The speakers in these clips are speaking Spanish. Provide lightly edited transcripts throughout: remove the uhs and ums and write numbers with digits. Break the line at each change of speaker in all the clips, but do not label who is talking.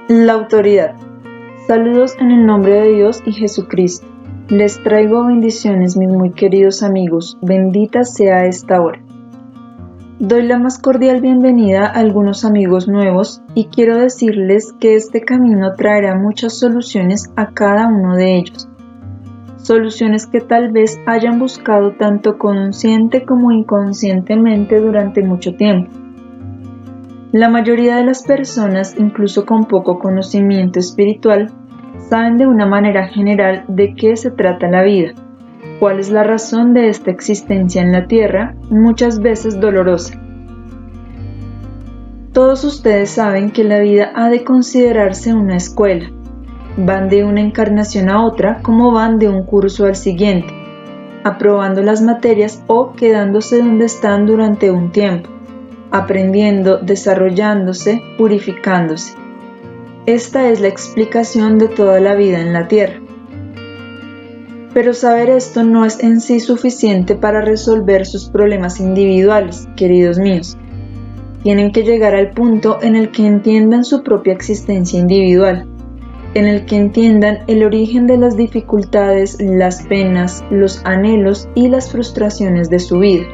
La autoridad. Saludos en el nombre de Dios y Jesucristo. Les traigo bendiciones, mis muy queridos amigos. Bendita sea esta hora. Doy la más cordial bienvenida a algunos amigos nuevos y quiero decirles que este camino traerá muchas soluciones a cada uno de ellos. Soluciones que tal vez hayan buscado tanto consciente como inconscientemente durante mucho tiempo. La mayoría de las personas, incluso con poco conocimiento espiritual, saben de una manera general de qué se trata la vida, cuál es la razón de esta existencia en la tierra, muchas veces dolorosa. Todos ustedes saben que la vida ha de considerarse una escuela. Van de una encarnación a otra como van de un curso al siguiente, aprobando las materias o quedándose donde están durante un tiempo, aprendiendo, desarrollándose, purificándose. Esta es la explicación de toda la vida en la Tierra. Pero saber esto no es en sí suficiente para resolver sus problemas individuales, queridos míos. Tienen que llegar al punto en el que entiendan su propia existencia individual, en el que entiendan el origen de las dificultades, las penas, los anhelos y las frustraciones de su vida.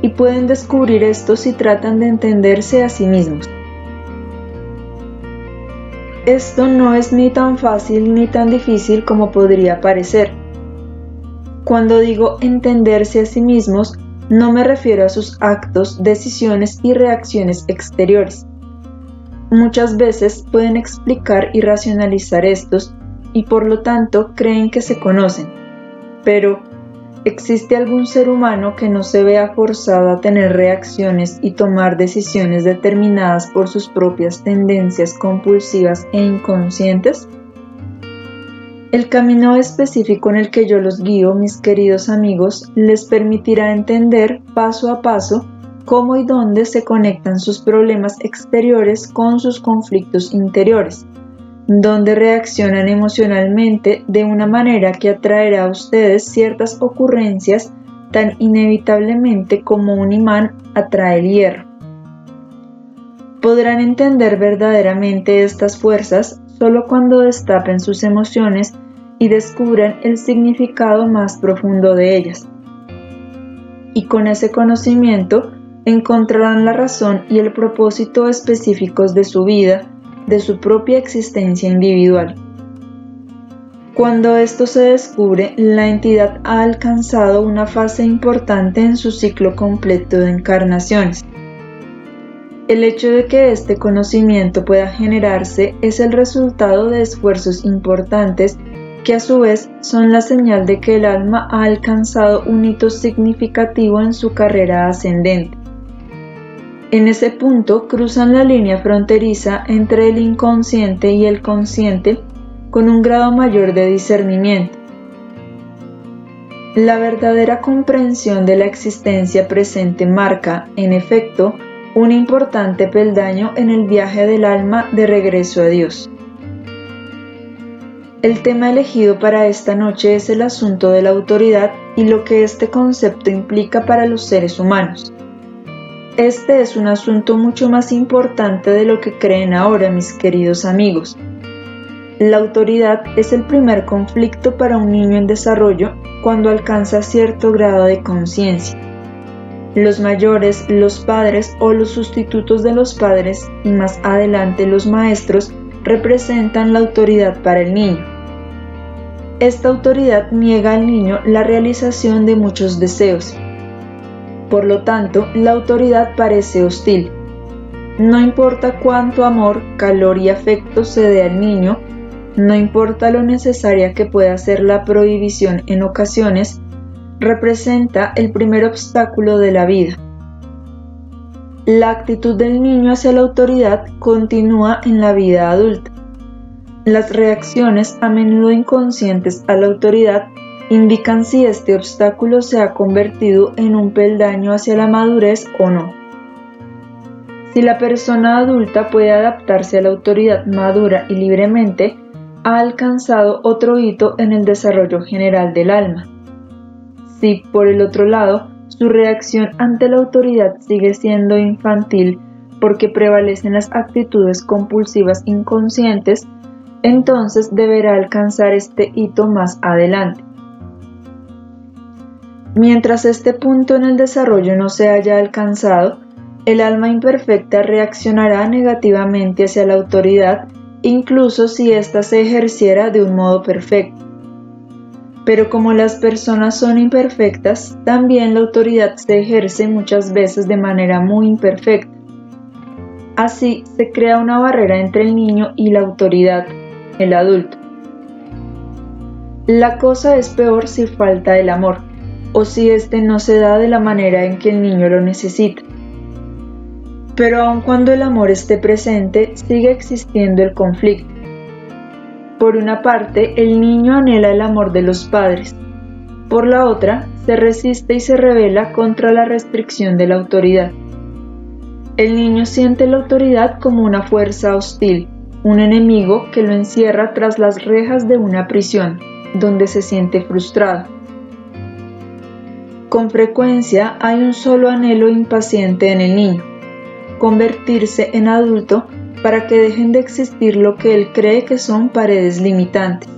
Y pueden descubrir esto si tratan de entenderse a sí mismos. Esto no es ni tan fácil ni tan difícil como podría parecer. Cuando digo entenderse a sí mismos, no me refiero a sus actos, decisiones y reacciones exteriores. Muchas veces pueden explicar y racionalizar estos y por lo tanto creen que se conocen, pero ¿existe algún ser humano que no se vea forzado a tener reacciones y tomar decisiones determinadas por sus propias tendencias compulsivas e inconscientes? El camino específico en el que yo los guío, mis queridos amigos, les permitirá entender paso a paso cómo y dónde se conectan sus problemas exteriores con sus conflictos interiores, donde reaccionan emocionalmente de una manera que atraerá a ustedes ciertas ocurrencias tan inevitablemente como un imán atrae el hierro. Podrán entender verdaderamente estas fuerzas solo cuando destapen sus emociones y descubran el significado más profundo de ellas. Y con ese conocimiento encontrarán la razón y el propósito específicos de su vida, de su propia existencia individual. Cuando esto se descubre, la entidad ha alcanzado una fase importante en su ciclo completo de encarnaciones. El hecho de que este conocimiento pueda generarse es el resultado de esfuerzos importantes que a su vez son la señal de que el alma ha alcanzado un hito significativo en su carrera ascendente. En ese punto cruzan la línea fronteriza entre el inconsciente y el consciente con un grado mayor de discernimiento. La verdadera comprensión de la existencia presente marca, en efecto, un importante peldaño en el viaje del alma de regreso a Dios. El tema elegido para esta noche es el asunto de la autoridad y lo que este concepto implica para los seres humanos. Este es un asunto mucho más importante de lo que creen ahora, mis queridos amigos. La autoridad es el primer conflicto para un niño en desarrollo cuando alcanza cierto grado de conciencia. Los mayores, los padres o los sustitutos de los padres y más adelante los maestros representan la autoridad para el niño. Esta autoridad niega al niño la realización de muchos deseos. Por lo tanto, la autoridad parece hostil. No importa cuánto amor, calor y afecto se dé al niño, no importa lo necesaria que pueda ser la prohibición en ocasiones, representa el primer obstáculo de la vida. La actitud del niño hacia la autoridad continúa en la vida adulta. Las reacciones, a menudo inconscientes a la autoridad, indican si este obstáculo se ha convertido en un peldaño hacia la madurez o no. Si la persona adulta puede adaptarse a la autoridad madura y libremente, ha alcanzado otro hito en el desarrollo general del alma. Si, por el otro lado, su reacción ante la autoridad sigue siendo infantil, porque prevalecen las actitudes compulsivas inconscientes, entonces deberá alcanzar este hito más adelante. Mientras este punto en el desarrollo no se haya alcanzado, el alma imperfecta reaccionará negativamente hacia la autoridad, incluso si ésta se ejerciera de un modo perfecto. Pero como las personas son imperfectas, también la autoridad se ejerce muchas veces de manera muy imperfecta. Así se crea una barrera entre el niño y la autoridad, el adulto. La cosa es peor si falta el amor, o si éste no se da de la manera en que el niño lo necesita. Pero aun cuando el amor esté presente, sigue existiendo el conflicto. Por una parte, el niño anhela el amor de los padres. Por la otra, se resiste y se rebela contra la restricción de la autoridad. El niño siente la autoridad como una fuerza hostil, un enemigo que lo encierra tras las rejas de una prisión, donde se siente frustrado. Con frecuencia hay un solo anhelo impaciente en el niño: convertirse en adulto para que dejen de existir lo que él cree que son paredes limitantes.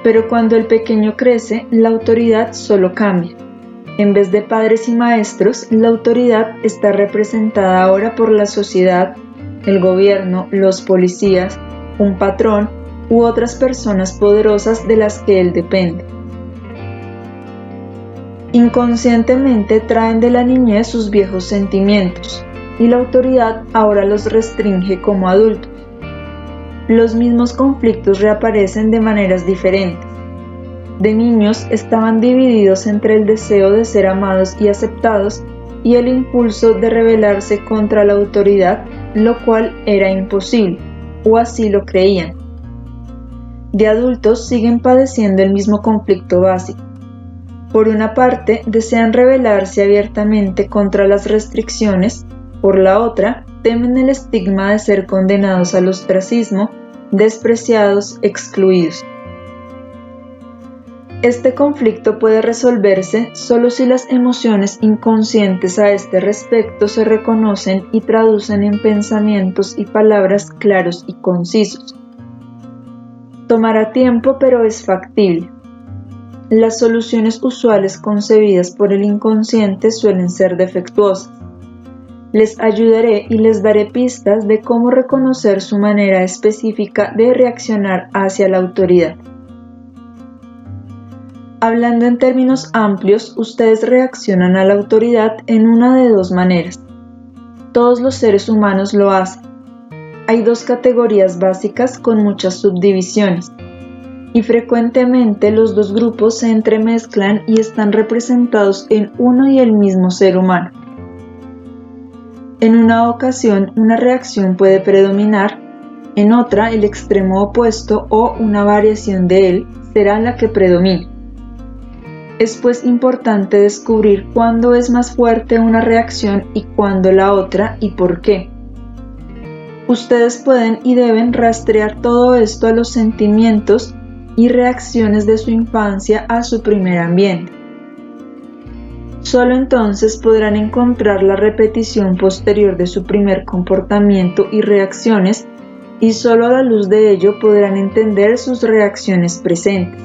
Pero cuando el pequeño crece, la autoridad solo cambia. En vez de padres y maestros, la autoridad está representada ahora por la sociedad, el gobierno, los policías, un patrón u otras personas poderosas de las que él depende. Inconscientemente traen de la niñez sus viejos sentimientos, y la autoridad ahora los restringe como adultos. Los mismos conflictos reaparecen de maneras diferentes. De niños estaban divididos entre el deseo de ser amados y aceptados y el impulso de rebelarse contra la autoridad, lo cual era imposible, o así lo creían. De adultos siguen padeciendo el mismo conflicto básico. Por una parte, desean rebelarse abiertamente contra las restricciones. Por la otra, temen el estigma de ser condenados al ostracismo, despreciados, excluidos. Este conflicto puede resolverse solo si las emociones inconscientes a este respecto se reconocen y traducen en pensamientos y palabras claros y concisos. Tomará tiempo, pero es factible. Las soluciones usuales concebidas por el inconsciente suelen ser defectuosas. Les ayudaré y les daré pistas de cómo reconocer su manera específica de reaccionar hacia la autoridad. Hablando en términos amplios, ustedes reaccionan a la autoridad en una de dos maneras. Todos los seres humanos lo hacen. Hay dos categorías básicas con muchas subdivisiones, y frecuentemente los dos grupos se entremezclan y están representados en uno y el mismo ser humano. En una ocasión, una reacción puede predominar, en otra, el extremo opuesto o una variación de él será la que predomine. Es pues importante descubrir cuándo es más fuerte una reacción y cuándo la otra y por qué. Ustedes pueden y deben rastrear todo esto a los sentimientos y reacciones de su infancia a su primer ambiente. Solo entonces podrán encontrar la repetición posterior de su primer comportamiento y reacciones, y solo a la luz de ello podrán entender sus reacciones presentes.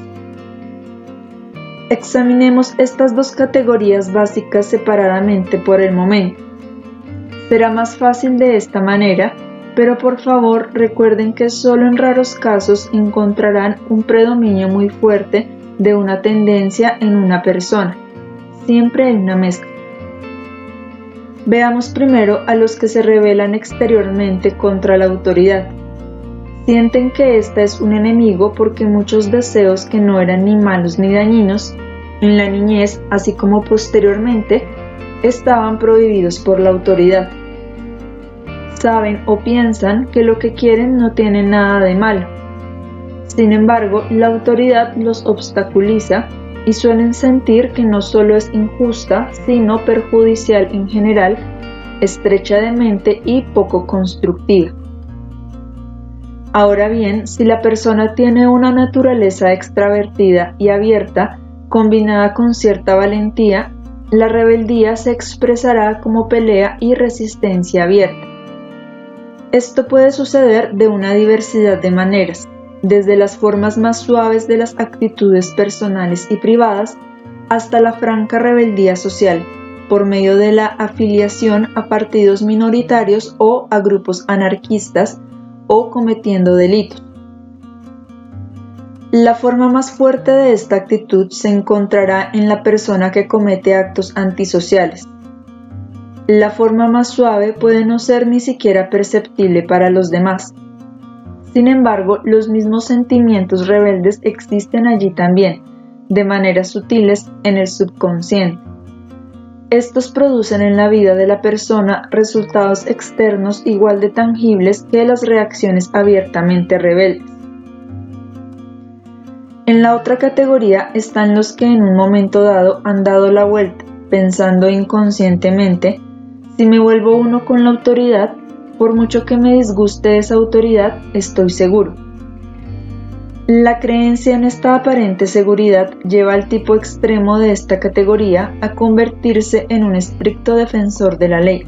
Examinemos estas dos categorías básicas separadamente por el momento. Será más fácil de esta manera, pero por favor recuerden que solo en raros casos encontrarán un predominio muy fuerte de una tendencia en una persona. Siempre hay una mezcla. Veamos primero a los que se rebelan exteriormente contra la autoridad. Sienten que ésta es un enemigo porque muchos deseos que no eran ni malos ni dañinos, en la niñez, así como posteriormente, estaban prohibidos por la autoridad. Saben o piensan que lo que quieren no tiene nada de malo. Sin embargo, la autoridad los obstaculiza y suelen sentir que no solo es injusta, sino perjudicial en general, estrecha de mente y poco constructiva. Ahora bien, si la persona tiene una naturaleza extravertida y abierta, combinada con cierta valentía, La rebeldía se expresará como pelea y resistencia abierta. Esto puede suceder de una diversidad de maneras, desde las formas más suaves de las actitudes personales y privadas hasta la franca rebeldía social, por medio de la afiliación a partidos minoritarios o a grupos anarquistas o cometiendo delitos. La forma más fuerte de esta actitud se encontrará en la persona que comete actos antisociales. La forma más suave puede no ser ni siquiera perceptible para los demás. Sin embargo, los mismos sentimientos rebeldes existen allí también, de maneras sutiles en el subconsciente. Estos producen en la vida de la persona resultados externos igual de tangibles que las reacciones abiertamente rebeldes. En la otra categoría están los que en un momento dado han dado la vuelta, pensando inconscientemente: si me vuelvo uno con la autoridad, por mucho que me disguste esa autoridad, estoy seguro. La creencia en esta aparente seguridad lleva al tipo extremo de esta categoría a convertirse en un estricto defensor de la ley.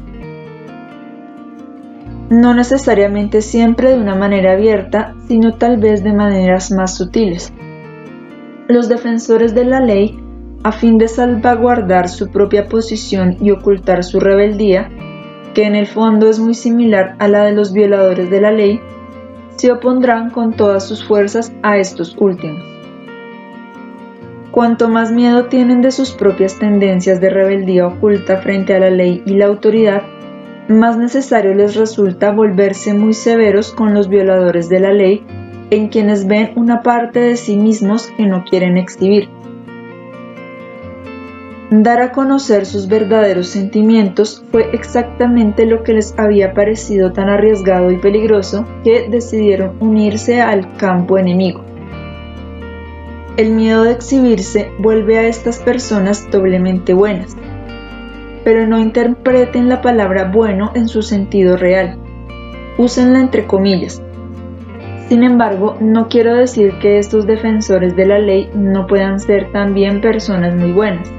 No necesariamente siempre de una manera abierta, sino tal vez de maneras más sutiles. Los defensores de la ley, a fin de salvaguardar su propia posición y ocultar su rebeldía, que en el fondo es muy similar a la de los violadores de la ley, se opondrán con todas sus fuerzas a estos últimos. Cuanto más miedo tienen de sus propias tendencias de rebeldía oculta frente a la ley y la autoridad, más necesario les resulta volverse muy severos con los violadores de la ley, en quienes ven una parte de sí mismos que no quieren exhibir. Dar a conocer sus verdaderos sentimientos fue exactamente lo que les había parecido tan arriesgado y peligroso que decidieron unirse al campo enemigo. El miedo de exhibirse vuelve a estas personas doblemente buenas, pero no interpreten la palabra bueno en su sentido real, úsenla entre comillas. Sin embargo, no quiero decir que estos defensores de la ley no puedan ser también personas muy buenas,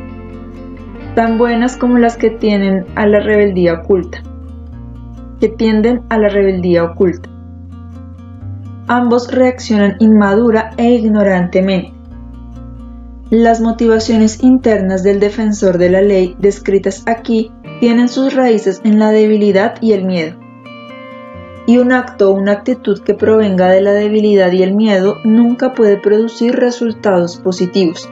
tan buenas como las que tienden a la rebeldía oculta. Ambos reaccionan inmadura e ignorantemente. Las motivaciones internas del defensor de la ley descritas aquí tienen sus raíces en la debilidad y el miedo. Y un acto o una actitud que provenga de la debilidad y el miedo nunca puede producir resultados positivos.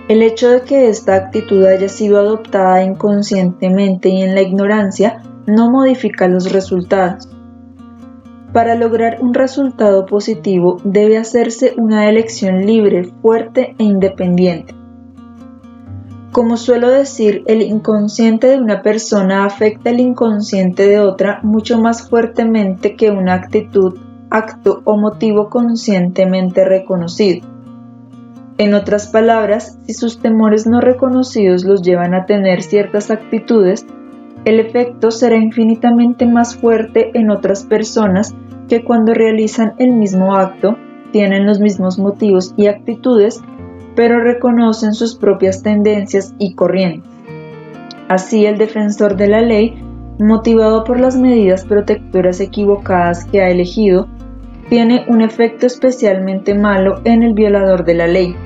El hecho de que esta actitud haya sido adoptada inconscientemente y en la ignorancia no modifica los resultados. Para lograr un resultado positivo debe hacerse una elección libre, fuerte e independiente. Como suelo decir, el inconsciente de una persona afecta el inconsciente de otra mucho más fuertemente que una actitud, acto o motivo conscientemente reconocido. En otras palabras, si sus temores no reconocidos los llevan a tener ciertas actitudes, el efecto será infinitamente más fuerte en otras personas que cuando realizan el mismo acto, tienen los mismos motivos y actitudes, pero reconocen sus propias tendencias y corrientes. Así, el defensor de la ley, motivado por las medidas protectoras equivocadas que ha elegido, tiene un efecto especialmente malo en el violador de la ley.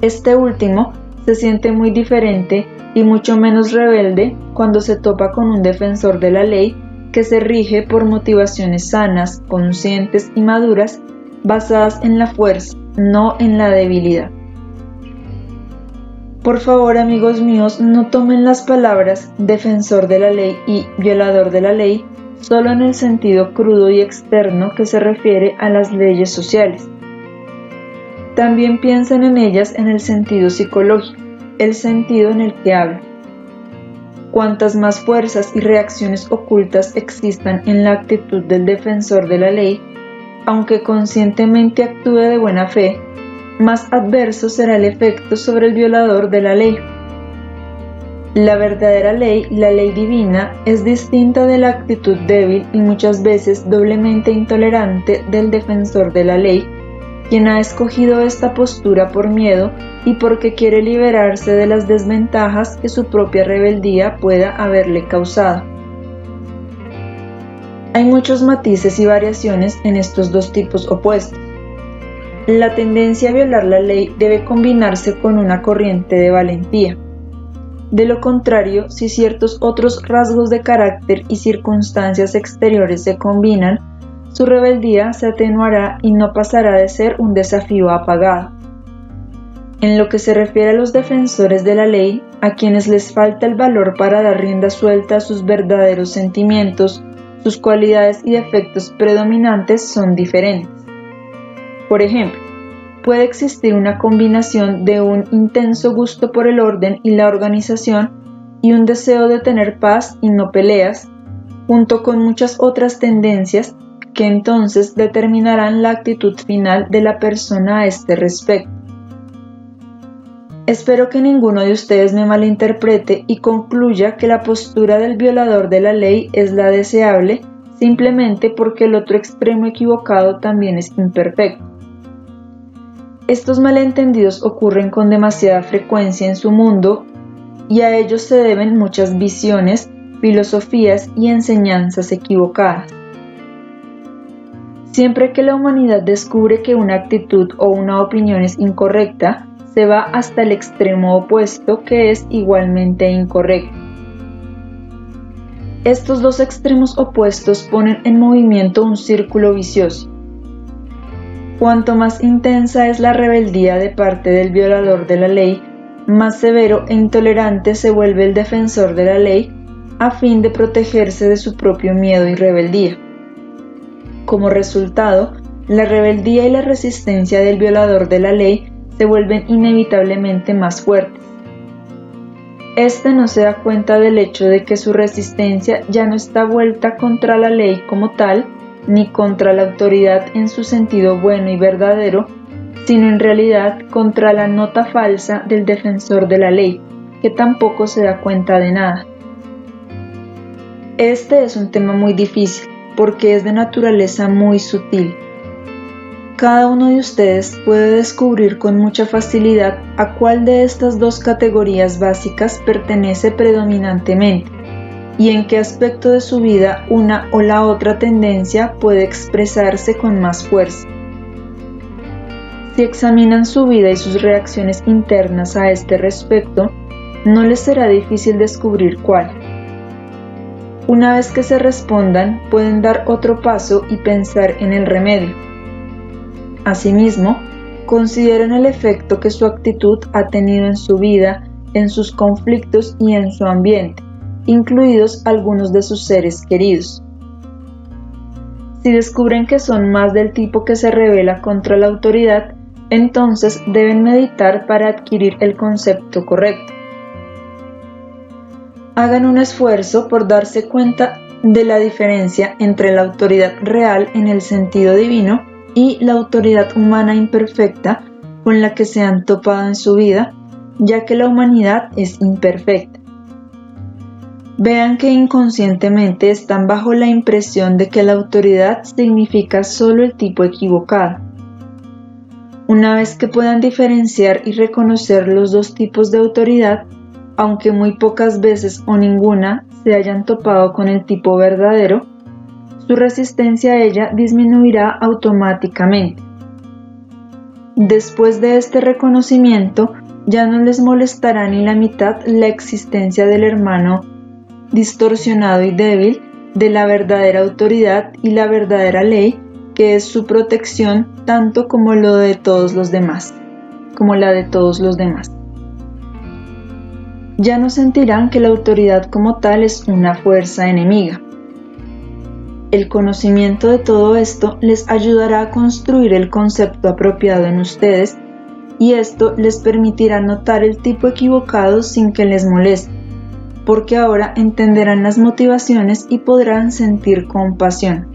Este último se siente muy diferente y mucho menos rebelde cuando se topa con un defensor de la ley que se rige por motivaciones sanas, conscientes y maduras, basadas en la fuerza, no en la debilidad. Por favor, amigos míos, no tomen las palabras defensor de la ley y violador de la ley solo en el sentido crudo y externo que se refiere a las leyes sociales. También piensen en ellas en el sentido psicológico, el sentido en el que hablan. Cuantas más fuerzas y reacciones ocultas existan en la actitud del defensor de la ley, aunque conscientemente actúe de buena fe, más adverso será el efecto sobre el violador de la ley. La verdadera ley, la ley divina, es distinta de la actitud débil y muchas veces doblemente intolerante del defensor de la ley, quien ha escogido esta postura por miedo y porque quiere liberarse de las desventajas que su propia rebeldía pueda haberle causado. Hay muchos matices y variaciones en estos dos tipos opuestos. La tendencia a violar la ley debe combinarse con una corriente de valentía. De lo contrario, si ciertos otros rasgos de carácter y circunstancias exteriores se combinan, su rebeldía se atenuará y no pasará de ser un desafío apagado. En lo que se refiere a los defensores de la ley, a quienes les falta el valor para dar rienda suelta a sus verdaderos sentimientos, sus cualidades y defectos predominantes son diferentes. Por ejemplo, puede existir una combinación de un intenso gusto por el orden y la organización y un deseo de tener paz y no peleas, junto con muchas otras tendencias que entonces determinarán la actitud final de la persona a este respecto. Espero que ninguno de ustedes me malinterprete y concluya que la postura del violador de la ley es la deseable simplemente porque el otro extremo equivocado también es imperfecto. Estos malentendidos ocurren con demasiada frecuencia en su mundo y a ellos se deben muchas visiones, filosofías y enseñanzas equivocadas. Siempre que la humanidad descubre que una actitud o una opinión es incorrecta, se va hasta el extremo opuesto que es igualmente incorrecto. Estos dos extremos opuestos ponen en movimiento un círculo vicioso. Cuanto más intensa es la rebeldía de parte del violador de la ley, más severo e intolerante se vuelve el defensor de la ley a fin de protegerse de su propio miedo y rebeldía. Como resultado, la rebeldía y la resistencia del violador de la ley se vuelven inevitablemente más fuertes. Este no se da cuenta del hecho de que su resistencia ya no está vuelta contra la ley como tal, ni contra la autoridad en su sentido bueno y verdadero, sino en realidad contra la nota falsa del defensor de la ley, que tampoco se da cuenta de nada. Este es un tema muy difícil, porque es de naturaleza muy sutil. Cada uno de ustedes puede descubrir con mucha facilidad a cuál de estas dos categorías básicas pertenece predominantemente y en qué aspecto de su vida una o la otra tendencia puede expresarse con más fuerza. Si examinan su vida y sus reacciones internas a este respecto, no les será difícil descubrir cuál. Una vez que se respondan, pueden dar otro paso y pensar en el remedio. Asimismo, consideren el efecto que su actitud ha tenido en su vida, en sus conflictos y en su ambiente, incluidos algunos de sus seres queridos. Si descubren que son más del tipo que se rebela contra la autoridad, entonces deben meditar para adquirir el concepto correcto. Hagan un esfuerzo por darse cuenta de la diferencia entre la autoridad real en el sentido divino y la autoridad humana imperfecta con la que se han topado en su vida, ya que la humanidad es imperfecta. Vean que inconscientemente están bajo la impresión de que la autoridad significa solo el tipo equivocado. Una vez que puedan diferenciar y reconocer los dos tipos de autoridad, aunque muy pocas veces o ninguna se hayan topado con el tipo verdadero, su resistencia a ella disminuirá automáticamente. Después de este reconocimiento, ya no les molestará ni la mitad la existencia del hermano distorsionado y débil de la verdadera autoridad y la verdadera ley, que es su protección tanto como la de todos los demás. Ya no sentirán que la autoridad como tal es una fuerza enemiga. El conocimiento de todo esto les ayudará a construir el concepto apropiado en ustedes y esto les permitirá notar el tipo equivocado sin que les moleste, porque ahora entenderán las motivaciones y podrán sentir compasión.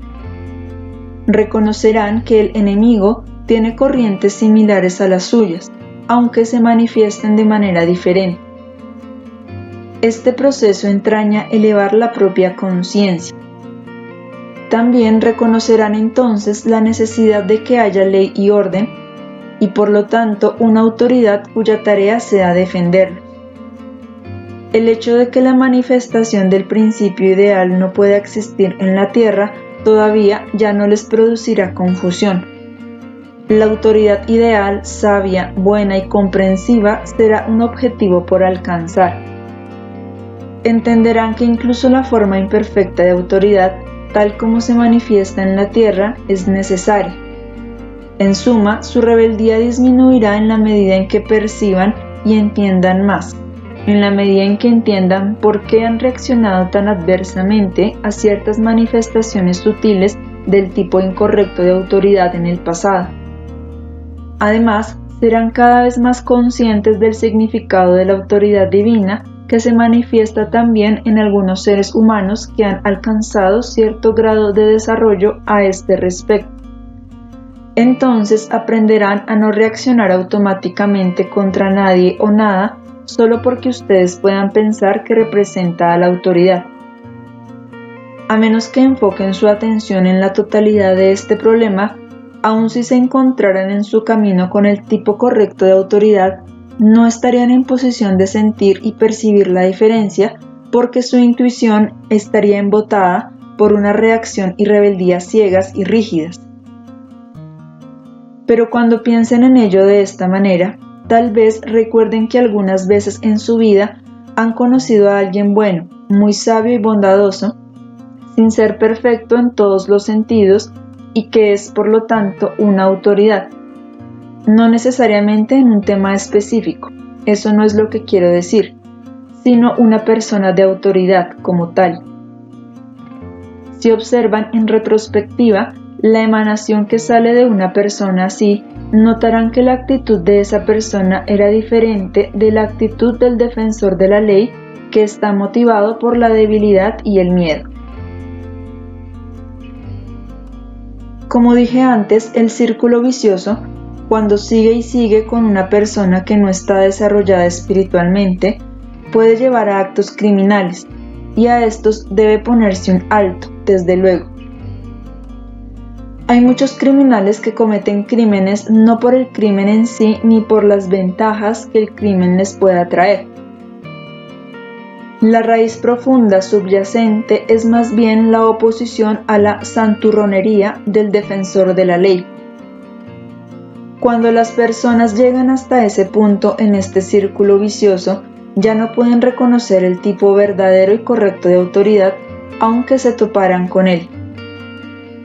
Reconocerán que el enemigo tiene corrientes similares a las suyas, aunque se manifiesten de manera diferente. Este proceso entraña elevar la propia conciencia. También reconocerán entonces la necesidad de que haya ley y orden, y por lo tanto una autoridad cuya tarea sea defenderlos. El hecho de que la manifestación del principio ideal no pueda existir en la tierra todavía ya no les producirá confusión. La autoridad ideal, sabia, buena y comprensiva será un objetivo por alcanzar. Entenderán que incluso la forma imperfecta de autoridad, tal como se manifiesta en la tierra, es necesaria. En suma, su rebeldía disminuirá en la medida en que perciban y entiendan más, en la medida en que entiendan por qué han reaccionado tan adversamente a ciertas manifestaciones sutiles del tipo incorrecto de autoridad en el pasado. Además, serán cada vez más conscientes del significado de la autoridad divina que se manifiesta también en algunos seres humanos que han alcanzado cierto grado de desarrollo a este respecto. Entonces aprenderán a no reaccionar automáticamente contra nadie o nada solo porque ustedes puedan pensar que representa a la autoridad. A menos que enfoquen su atención en la totalidad de este problema, aun si se encontraran en su camino con el tipo correcto de autoridad, no estarían en posición de sentir y percibir la diferencia porque su intuición estaría embotada por una reacción y rebeldía ciegas y rígidas. Pero cuando piensen en ello de esta manera, tal vez recuerden que algunas veces en su vida han conocido a alguien bueno, muy sabio y bondadoso, sin ser perfecto en todos los sentidos y que es por lo tanto una autoridad. No necesariamente en un tema específico, eso no es lo que quiero decir, sino una persona de autoridad como tal. Si observan en retrospectiva la emanación que sale de una persona así, notarán que la actitud de esa persona era diferente de la actitud del defensor de la ley que está motivado por la debilidad y el miedo. Como dije antes, el círculo vicioso, cuando sigue y sigue con una persona que no está desarrollada espiritualmente, puede llevar a actos criminales, y a estos debe ponerse un alto, desde luego. Hay muchos criminales que cometen crímenes no por el crimen en sí ni por las ventajas que el crimen les pueda traer. La raíz profunda subyacente es más bien la oposición a la santurronería del defensor de la ley. Cuando las personas llegan hasta ese punto en este círculo vicioso, ya no pueden reconocer el tipo verdadero y correcto de autoridad, aunque se toparan con él.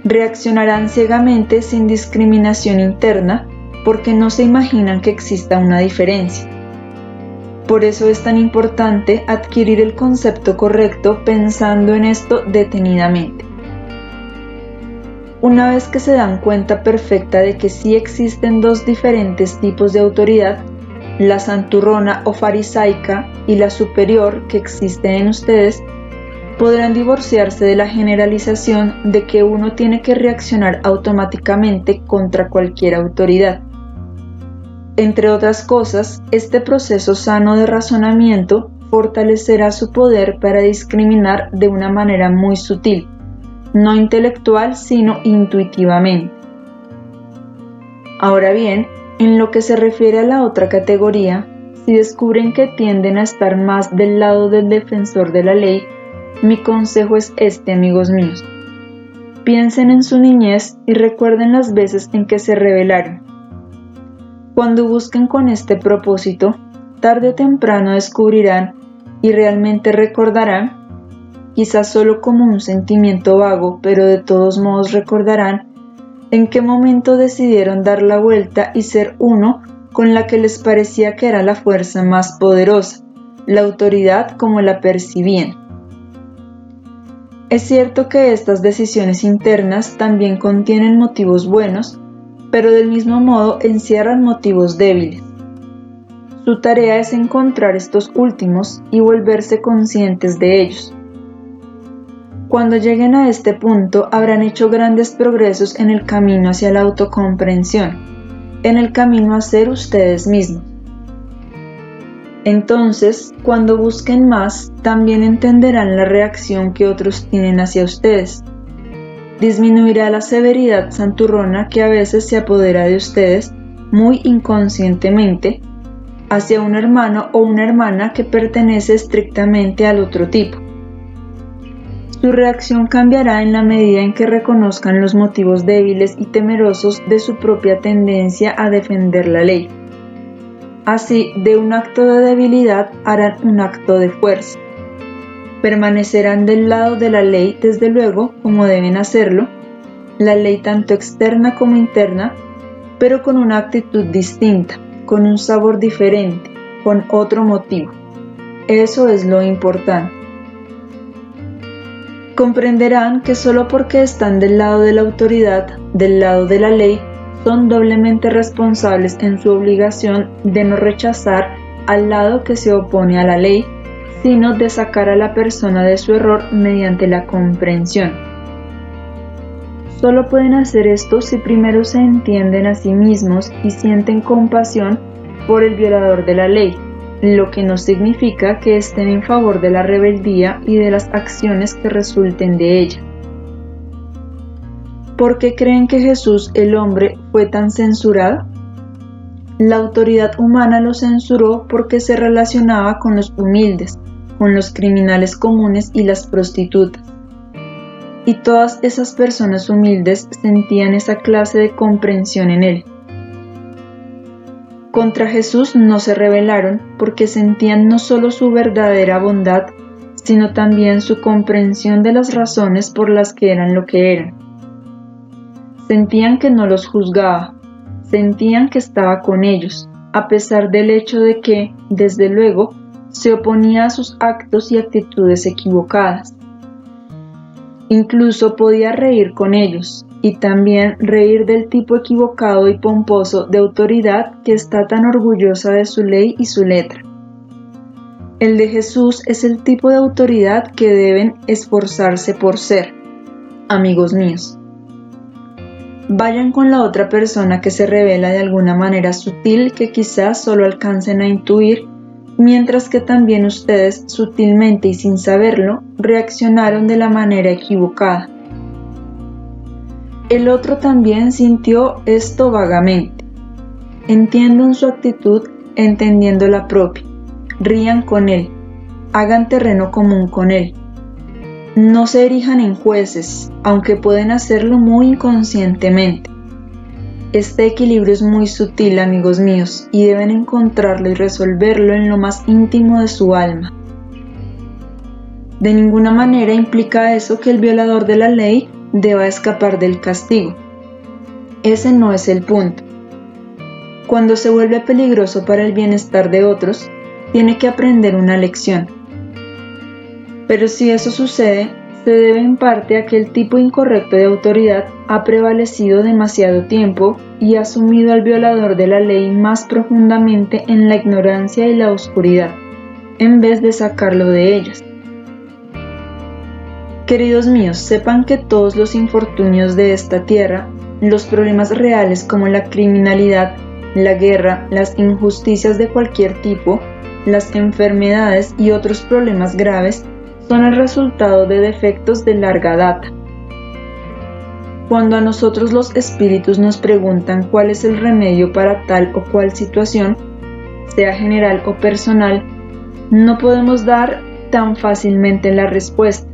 Reaccionarán ciegamente sin discriminación interna porque no se imaginan que exista una diferencia. Por eso es tan importante adquirir el concepto correcto pensando en esto detenidamente. Una vez que se dan cuenta perfecta de que sí existen dos diferentes tipos de autoridad, la santurrona o farisaica y la superior que existen en ustedes, podrán divorciarse de la generalización de que uno tiene que reaccionar automáticamente contra cualquier autoridad. Entre otras cosas, este proceso sano de razonamiento fortalecerá su poder para discriminar de una manera muy sutil, no intelectual sino intuitivamente. Ahora bien, en lo que se refiere a la otra categoría, si descubren que tienden a estar más del lado del defensor de la ley, mi consejo es este, amigos míos. Piensen en su niñez y recuerden las veces en que se rebelaron. Cuando busquen con este propósito, tarde o temprano descubrirán y realmente recordarán, quizás solo como un sentimiento vago, pero de todos modos recordarán, en qué momento decidieron dar la vuelta y ser uno con la que les parecía que era la fuerza más poderosa, la autoridad como la percibían. Es cierto que estas decisiones internas también contienen motivos buenos, pero del mismo modo encierran motivos débiles. Su tarea es encontrar estos últimos y volverse conscientes de ellos. Cuando lleguen a este punto, habrán hecho grandes progresos en el camino hacia la autocomprensión, en el camino a ser ustedes mismos. Entonces, cuando busquen más, también entenderán la reacción que otros tienen hacia ustedes. Disminuirá la severidad santurrona que a veces se apodera de ustedes, muy inconscientemente, hacia un hermano o una hermana que pertenece estrictamente al otro tipo. Su reacción cambiará en la medida en que reconozcan los motivos débiles y temerosos de su propia tendencia a defender la ley. Así, de un acto de debilidad harán un acto de fuerza. Permanecerán del lado de la ley, desde luego, como deben hacerlo, la ley tanto externa como interna, pero con una actitud distinta, con un sabor diferente, con otro motivo. Eso es lo importante. Comprenderán que solo porque están del lado de la autoridad, del lado de la ley, son doblemente responsables en su obligación de no rechazar al lado que se opone a la ley, sino de sacar a la persona de su error mediante la comprensión. Solo pueden hacer esto si primero se entienden a sí mismos y sienten compasión por el violador de la ley, lo que no significa que estén en favor de la rebeldía y de las acciones que resulten de ella. ¿Por qué creen que Jesús, el hombre, fue tan censurado? La autoridad humana lo censuró porque se relacionaba con los humildes, con los criminales comunes y las prostitutas. Y todas esas personas humildes sentían esa clase de comprensión en él. Contra Jesús no se rebelaron porque sentían no solo su verdadera bondad, sino también su comprensión de las razones por las que eran lo que eran. Sentían que no los juzgaba, sentían que estaba con ellos, a pesar del hecho de que, desde luego, se oponía a sus actos y actitudes equivocadas. Incluso podía reír con ellos, y también reír del tipo equivocado y pomposo de autoridad que está tan orgullosa de su ley y su letra. El de Jesús es el tipo de autoridad que deben esforzarse por ser, amigos míos. Vayan con la otra persona que se revela de alguna manera sutil que quizás solo alcancen a intuir, mientras que también ustedes, sutilmente y sin saberlo, reaccionaron de la manera equivocada. El otro también sintió esto vagamente. Entiendan su actitud entendiendo la propia. Rían con él. Hagan terreno común con él. No se erijan en jueces, aunque pueden hacerlo muy inconscientemente. Este equilibrio es muy sutil, amigos míos, y deben encontrarlo y resolverlo en lo más íntimo de su alma. De ninguna manera implica eso que el violador de la ley deba escapar del castigo. Ese no es el punto. Cuando se vuelve peligroso para el bienestar de otros, tiene que aprender una lección. Pero si eso sucede, se debe en parte a que el tipo incorrecto de autoridad ha prevalecido demasiado tiempo y ha sumido al violador de la ley más profundamente en la ignorancia y la oscuridad, en vez de sacarlo de ellas. Queridos míos, sepan que todos los infortunios de esta tierra, los problemas reales como la criminalidad, la guerra, las injusticias de cualquier tipo, las enfermedades y otros problemas graves, son el resultado de defectos de larga data. Cuando a nosotros los espíritus nos preguntan cuál es el remedio para tal o cual situación, sea general o personal, no podemos dar tan fácilmente la respuesta.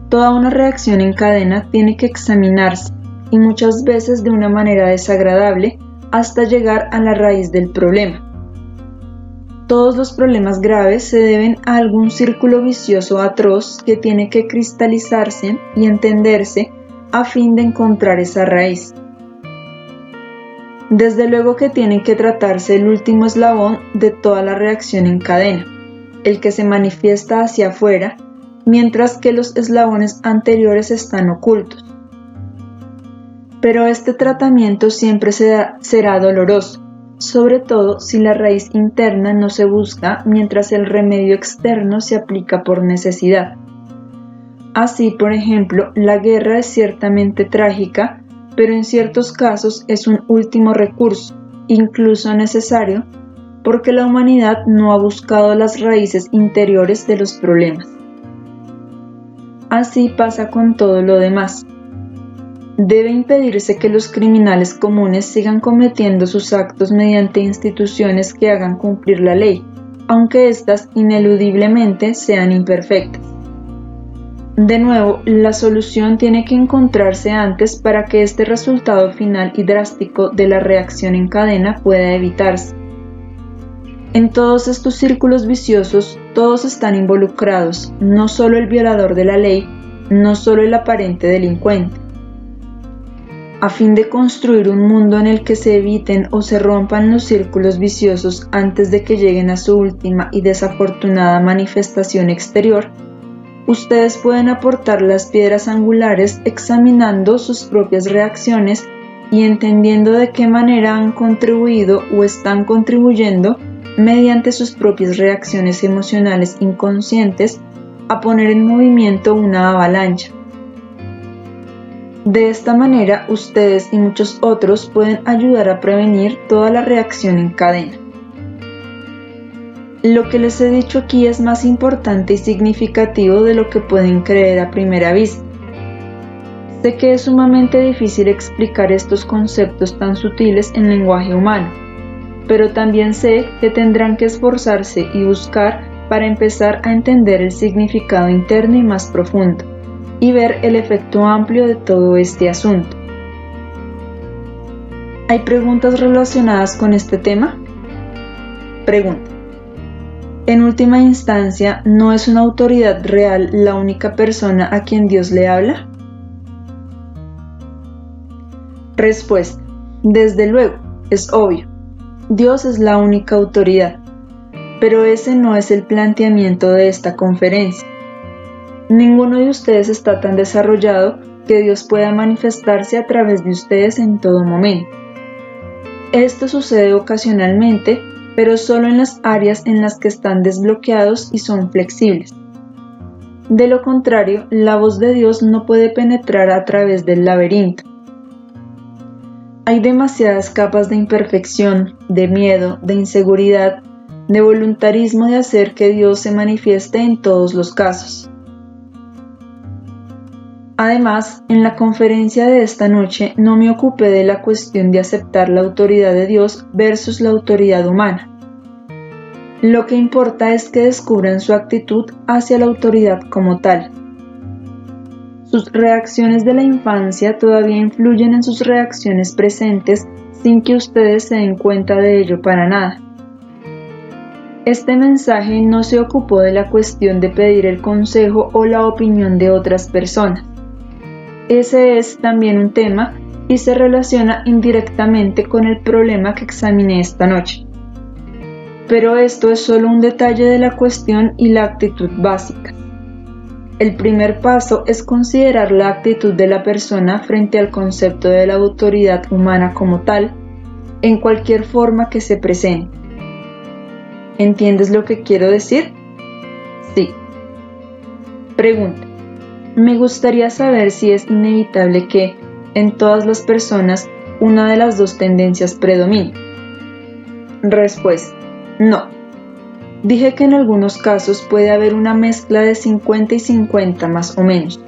Toda una reacción en cadena tiene que examinarse, y muchas veces de una manera desagradable, hasta llegar a la raíz del problema. Todos los problemas graves se deben a algún círculo vicioso atroz que tiene que cristalizarse y entenderse a fin de encontrar esa raíz. Desde luego que tiene que tratarse el último eslabón de toda la reacción en cadena, el que se manifiesta hacia afuera, mientras que los eslabones anteriores están ocultos. Pero este tratamiento siempre será doloroso, sobre todo si la raíz interna no se busca mientras el remedio externo se aplica por necesidad. Así, por ejemplo, la guerra es ciertamente trágica, pero en ciertos casos es un último recurso, incluso necesario, porque la humanidad no ha buscado las raíces interiores de los problemas. Así pasa con todo lo demás. Debe impedirse que los criminales comunes sigan cometiendo sus actos mediante instituciones que hagan cumplir la ley, aunque éstas ineludiblemente sean imperfectas. De nuevo, la solución tiene que encontrarse antes para que este resultado final y drástico de la reacción en cadena pueda evitarse. En todos estos círculos viciosos, todos están involucrados, no solo el violador de la ley, no solo el aparente delincuente. A fin de construir un mundo en el que se eviten o se rompan los círculos viciosos antes de que lleguen a su última y desafortunada manifestación exterior, ustedes pueden aportar las piedras angulares examinando sus propias reacciones y entendiendo de qué manera han contribuido o están contribuyendo mediante sus propias reacciones emocionales inconscientes a poner en movimiento una avalancha. De esta manera, ustedes y muchos otros pueden ayudar a prevenir toda la reacción en cadena. Lo que les he dicho aquí es más importante y significativo de lo que pueden creer a primera vista. Sé que es sumamente difícil explicar estos conceptos tan sutiles en lenguaje humano, pero también sé que tendrán que esforzarse y buscar para empezar a entender el significado interno y más profundo, y ver el efecto amplio de todo este asunto. ¿Hay preguntas relacionadas con este tema? Pregunta. En última instancia, ¿no es una autoridad real la única persona a quien Dios le habla? Respuesta. Desde luego, es obvio. Dios es la única autoridad, pero ese no es el planteamiento de esta conferencia. Ninguno de ustedes está tan desarrollado que Dios pueda manifestarse a través de ustedes en todo momento. Esto sucede ocasionalmente, pero solo en las áreas en las que están desbloqueados y son flexibles. De lo contrario, la voz de Dios no puede penetrar a través del laberinto. Hay demasiadas capas de imperfección, de miedo, de inseguridad, de voluntarismo de hacer que Dios se manifieste en todos los casos. Además, en la conferencia de esta noche no me ocupé de la cuestión de aceptar la autoridad de Dios versus la autoridad humana. Lo que importa es que descubran su actitud hacia la autoridad como tal. Sus reacciones de la infancia todavía influyen en sus reacciones presentes sin que ustedes se den cuenta de ello para nada. Este mensaje no se ocupó de la cuestión de pedir el consejo o la opinión de otras personas. Ese es también un tema y se relaciona indirectamente con el problema que examiné esta noche. Pero esto es solo un detalle de la cuestión y la actitud básica. El primer paso es considerar la actitud de la persona frente al concepto de la autoridad humana como tal, en cualquier forma que se presente. ¿Entiendes lo que quiero decir? Sí. Pregunta. Me gustaría saber si es inevitable que, en todas las personas, una de las dos tendencias predomine. Respuesta. No. Dije que en algunos casos puede haber una mezcla de 50 y 50 más o menos.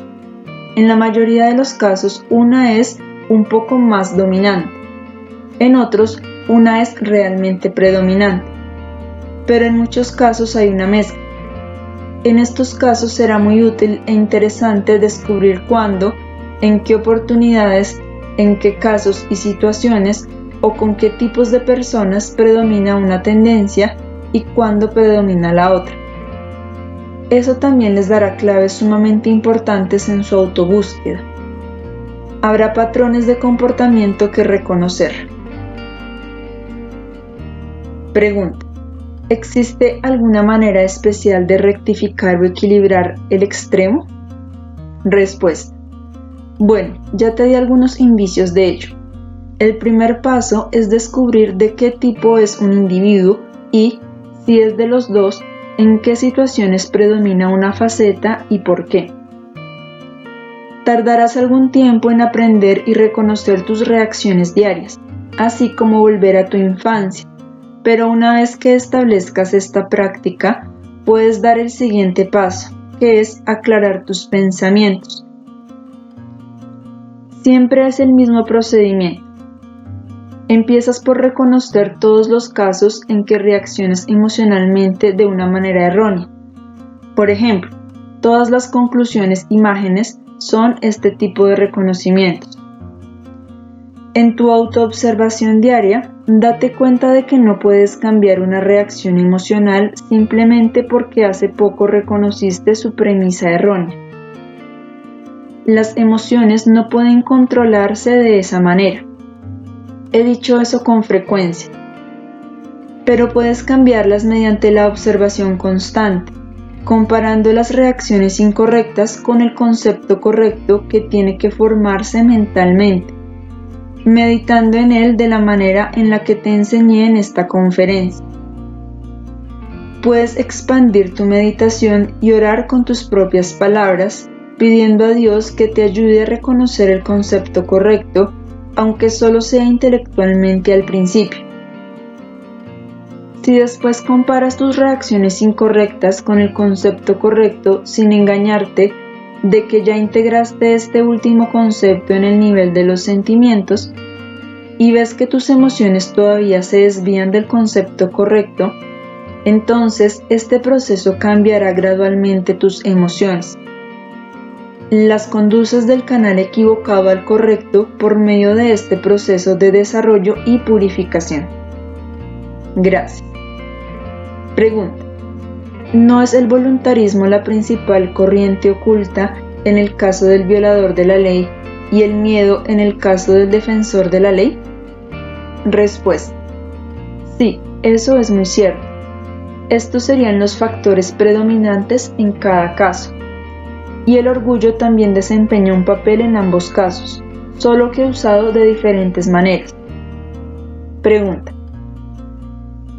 En la mayoría de los casos, una es un poco más dominante. En otros, una es realmente predominante. Pero en muchos casos hay una mezcla. En estos casos será muy útil e interesante descubrir cuándo, en qué oportunidades, en qué casos y situaciones o con qué tipos de personas predomina una tendencia y cuándo predomina la otra. Eso también les dará claves sumamente importantes en su autobúsqueda. Habrá patrones de comportamiento que reconocer. Pregunta. ¿Existe alguna manera especial de rectificar o equilibrar el extremo? Respuesta. Bueno, ya te di algunos indicios de ello. El primer paso es descubrir de qué tipo es un individuo y, si es de los dos, en qué situaciones predomina una faceta y por qué. Tardarás algún tiempo en aprender y reconocer tus reacciones diarias, así como volver a tu infancia. Pero una vez que establezcas esta práctica, puedes dar el siguiente paso, que es aclarar tus pensamientos. Siempre es el mismo procedimiento. Empiezas por reconocer todos los casos en que reaccionas emocionalmente de una manera errónea. Por ejemplo, todas las conclusiones imágenes son este tipo de reconocimientos. En tu autoobservación diaria, date cuenta de que no puedes cambiar una reacción emocional simplemente porque hace poco reconociste su premisa errónea. Las emociones no pueden controlarse de esa manera. He dicho eso con frecuencia. Pero puedes cambiarlas mediante la observación constante, comparando las reacciones incorrectas con el concepto correcto que tiene que formarse mentalmente, meditando en él de la manera en la que te enseñé en esta conferencia. Puedes expandir tu meditación y orar con tus propias palabras, pidiendo a Dios que te ayude a reconocer el concepto correcto, aunque solo sea intelectualmente al principio. Si después comparas tus reacciones incorrectas con el concepto correcto sin engañarte de que ya integraste este último concepto en el nivel de los sentimientos y ves que tus emociones todavía se desvían del concepto correcto, entonces este proceso cambiará gradualmente tus emociones. Las conduces del canal equivocado al correcto por medio de este proceso de desarrollo y purificación. Gracias. Pregunta: ¿no es el voluntarismo la principal corriente oculta en el caso del violador de la ley y el miedo en el caso del defensor de la ley? Respuesta: sí, eso es muy cierto. Estos serían los factores predominantes en cada caso. Y el orgullo también desempeña un papel en ambos casos, solo que usado de diferentes maneras. Pregunta: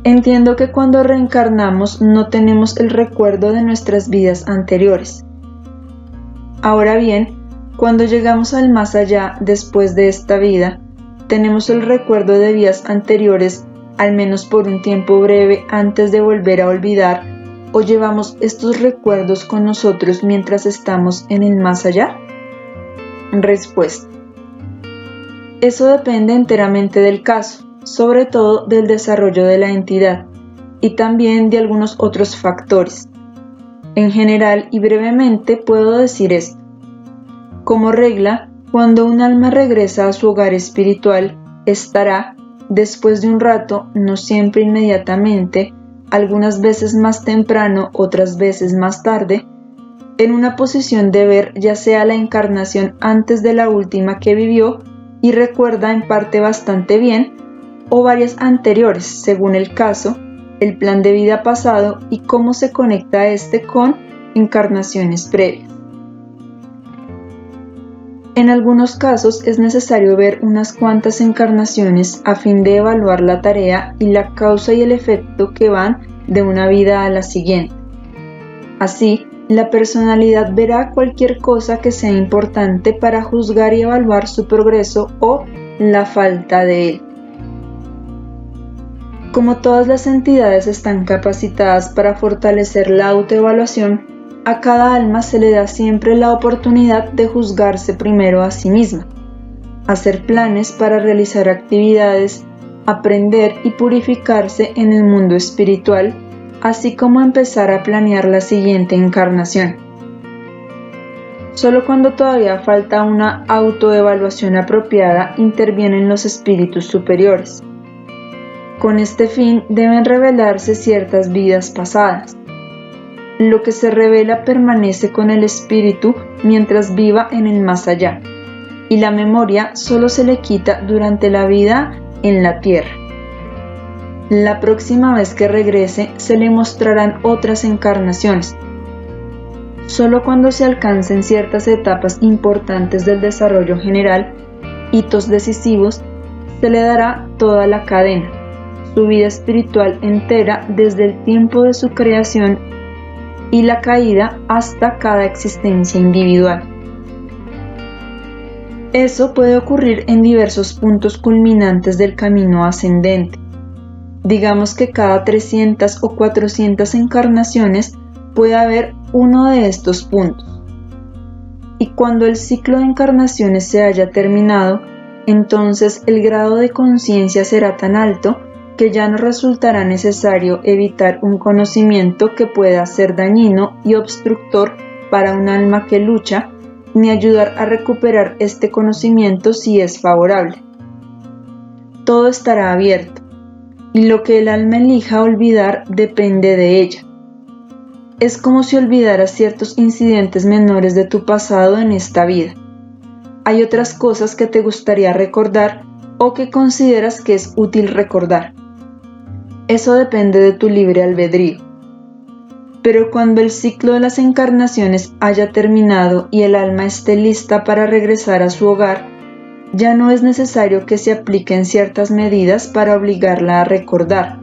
entiendo que cuando reencarnamos no tenemos el recuerdo de nuestras vidas anteriores. Ahora bien, cuando llegamos al más allá después de esta vida, tenemos el recuerdo de vidas anteriores, al menos por un tiempo breve antes de volver a olvidar, ¿o llevamos estos recuerdos con nosotros mientras estamos en el más allá? Respuesta: eso depende enteramente del caso, sobre todo del desarrollo de la entidad, y también de algunos otros factores. En general y brevemente puedo decir esto. Como regla, cuando un alma regresa a su hogar espiritual, estará, después de un rato, no siempre inmediatamente, algunas veces más temprano, otras veces más tarde, en una posición de ver ya sea la encarnación antes de la última que vivió y recuerda en parte bastante bien, o varias anteriores, según el caso, el plan de vida pasado y cómo se conecta este con encarnaciones previas. En algunos casos es necesario ver unas cuantas encarnaciones a fin de evaluar la tarea y la causa y el efecto que van de una vida a la siguiente. Así, la personalidad verá cualquier cosa que sea importante para juzgar y evaluar su progreso o la falta de él. Como todas las entidades están capacitadas para fortalecer la autoevaluación, a cada alma se le da siempre la oportunidad de juzgarse primero a sí misma, hacer planes para realizar actividades, aprender y purificarse en el mundo espiritual, así como empezar a planear la siguiente encarnación. Solo cuando todavía falta una autoevaluación apropiada intervienen los espíritus superiores. Con este fin deben revelarse ciertas vidas pasadas. Lo que se revela permanece con el espíritu mientras viva en el más allá, y la memoria solo se le quita durante la vida en la tierra. La próxima vez que regrese se le mostrarán otras encarnaciones. Solo cuando se alcancen ciertas etapas importantes del desarrollo general, hitos decisivos, se le dará toda la cadena, su vida espiritual entera desde el tiempo de su creación y la caída hasta cada existencia individual. Eso puede ocurrir en diversos puntos culminantes del camino ascendente. Digamos que cada 300 o 400 encarnaciones puede haber uno de estos puntos. Y cuando el ciclo de encarnaciones se haya terminado, entonces el grado de conciencia será tan alto que ya no resultará necesario evitar un conocimiento que pueda ser dañino y obstructor para un alma que lucha, ni ayudar a recuperar este conocimiento si es favorable. Todo estará abierto, y lo que el alma elija olvidar depende de ella. Es como si olvidaras ciertos incidentes menores de tu pasado en esta vida. Hay otras cosas que te gustaría recordar o que consideras que es útil recordar. Eso depende de tu libre albedrío. Pero cuando el ciclo de las encarnaciones haya terminado y el alma esté lista para regresar a su hogar, ya no es necesario que se apliquen ciertas medidas para obligarla a recordar,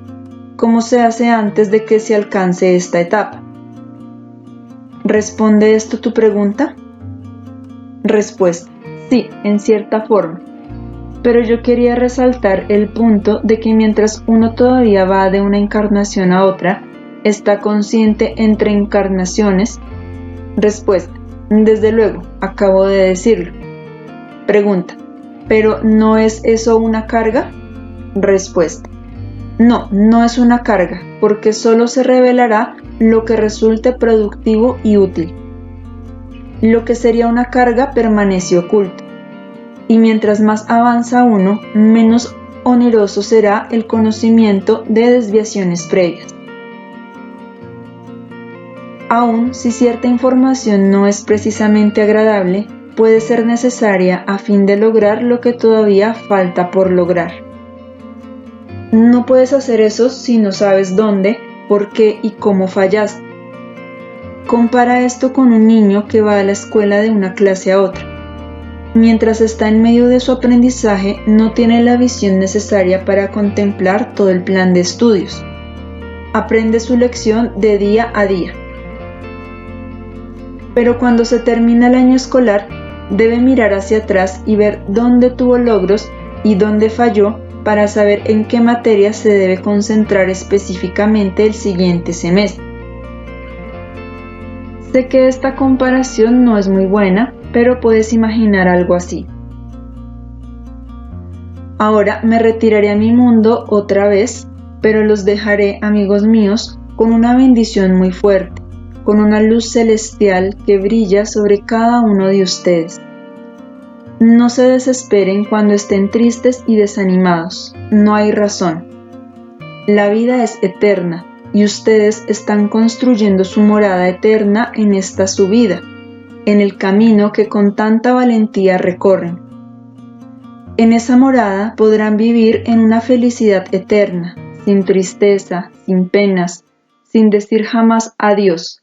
como se hace antes de que se alcance esta etapa. ¿Responde esto tu pregunta? Respuesta: sí, en cierta forma. Pero yo quería resaltar el punto de que mientras uno todavía va de una encarnación a otra, está consciente entre encarnaciones. Respuesta: desde luego, acabo de decirlo. Pregunta: ¿pero no es eso una carga? Respuesta: no, no es una carga, porque solo se revelará lo que resulte productivo y útil. Lo que sería una carga permanece oculto. Y mientras más avanza uno, menos oneroso será el conocimiento de desviaciones previas. Aun si cierta información no es precisamente agradable, puede ser necesaria a fin de lograr lo que todavía falta por lograr. No puedes hacer eso si no sabes dónde, por qué y cómo fallaste. Compara esto con un niño que va a la escuela de una clase a otra. Mientras está en medio de su aprendizaje, no tiene la visión necesaria para contemplar todo el plan de estudios. Aprende su lección de día a día. Pero cuando se termina el año escolar, debe mirar hacia atrás y ver dónde tuvo logros y dónde falló para saber en qué materia se debe concentrar específicamente el siguiente semestre. Sé que esta comparación no es muy buena, pero puedes imaginar algo así. Ahora me retiraré a mi mundo otra vez, pero los dejaré, amigos míos, con una bendición muy fuerte, con una luz celestial que brilla sobre cada uno de ustedes. No se desesperen cuando estén tristes y desanimados, no hay razón. La vida es eterna y ustedes están construyendo su morada eterna en esta su vida, en el camino que con tanta valentía recorren. En esa morada podrán vivir en una felicidad eterna, sin tristeza, sin penas, sin decir jamás adiós,